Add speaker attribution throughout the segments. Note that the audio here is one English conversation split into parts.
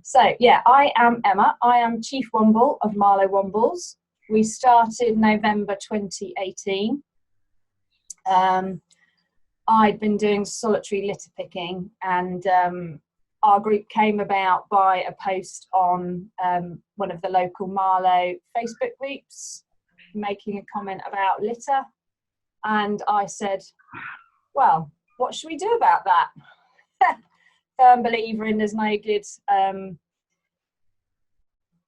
Speaker 1: So yeah, I am Emma. I am Chief Womble of Marlow Wombles. We started November 2018. I'd been doing solitary litter picking, and our group came about by a post on one of the local Marlow Facebook groups, making a comment about litter. And I said, well, what should we do about that? Firm believer in there's no good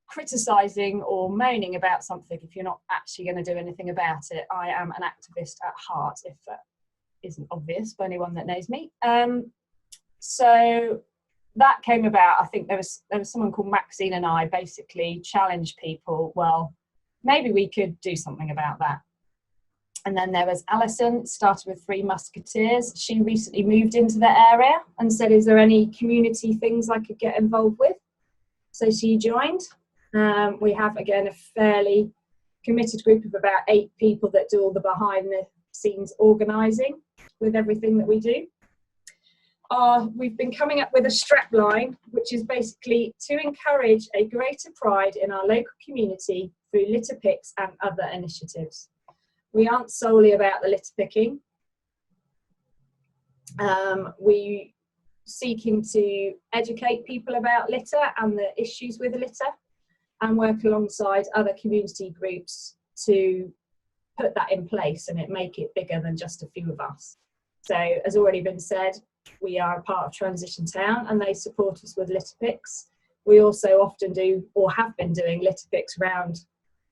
Speaker 1: criticising or moaning about something if you're not actually going to do anything about it. I am an activist at heart, if that isn't obvious for anyone that knows me. So that came about. I think there was someone called Maxine and I basically challenged people, well, maybe we could do something about that. And then there was Alison, started with Three Musketeers. She recently moved into the area and said, is there any community things I could get involved with? So she joined. We have, again, a fairly committed group of about 8 people that do all the behind the scenes organising with everything that we do. We've been coming up with a strap line, which is basically to encourage a greater pride in our local community through litter picks and other initiatives. We aren't solely about the litter picking. We seeking to educate people about litter and the issues with litter, and work alongside other community groups to put that in place and make it bigger than just a few of us. So, as already been said, we are a part of Transition Town and they support us with litter picks. We also often do, or have been doing, litter picks around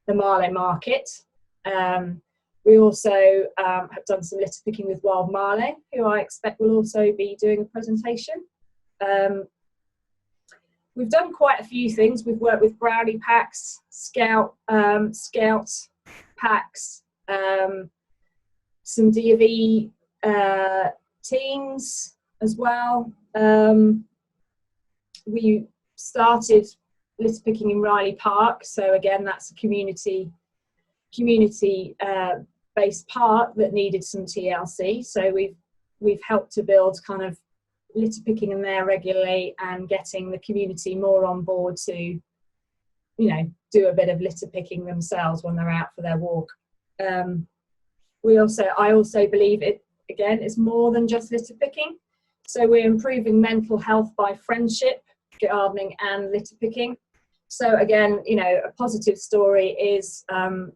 Speaker 1: the Marlow market. We also have done some litter picking with Wild Marlow, who I expect will also be doing a presentation. We've done quite a few things. We've worked with brownie packs, scout packs, some D&V teams as well. We started litter picking in Riley Park, so again that's a community based park that needed some TLC, so we've helped to build kind of litter picking in there regularly and getting the community more on board to, you know, do a bit of litter picking themselves when they're out for their walk. I also believe it, again, it's more than just litter picking, so we're improving mental health by friendship, gardening and litter picking. So again, you know, a positive story is 2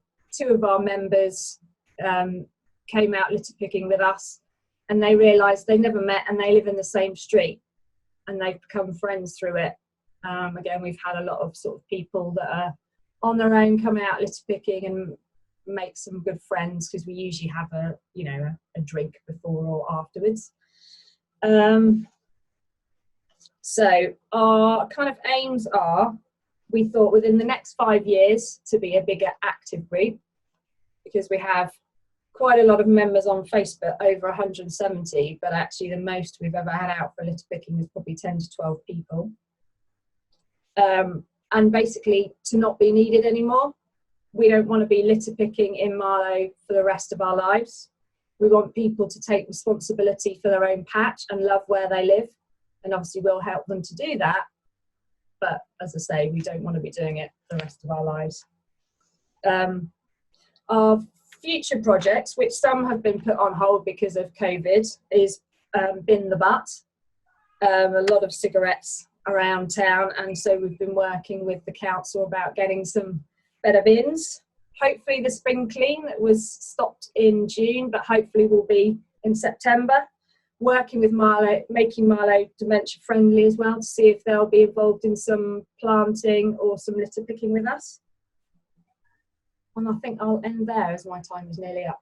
Speaker 1: of our members came out litter picking with us, and they realised they never met and they live in the same street and they've become friends through it. Again, we've had a lot of sort of people that are on their own come out litter picking and make some good friends, because we usually have a drink before or afterwards. So our kind of aims are, we thought within the next 5 years to be a bigger active group, because we have quite a lot of members on Facebook, over 170, but actually the most we've ever had out for litter picking is probably 10 to 12 people. And basically to not be needed anymore. We don't want to be litter picking in Marlow for the rest of our lives. We want people to take responsibility for their own patch and love where they live, and obviously we'll help them to do that, but as I say, we don't want to be doing it for the rest of our lives. Our future projects, which some have been put on hold because of COVID, is bin the butt. A lot of cigarettes around town, and so we've been working with the council about getting some better bins. Hopefully the spring clean that was stopped in June, but hopefully will be in September. Working with Marlow, making Marlow dementia friendly as well, to see if they'll be involved in some planting or some litter picking with us. And I think I'll end there as my time is nearly up.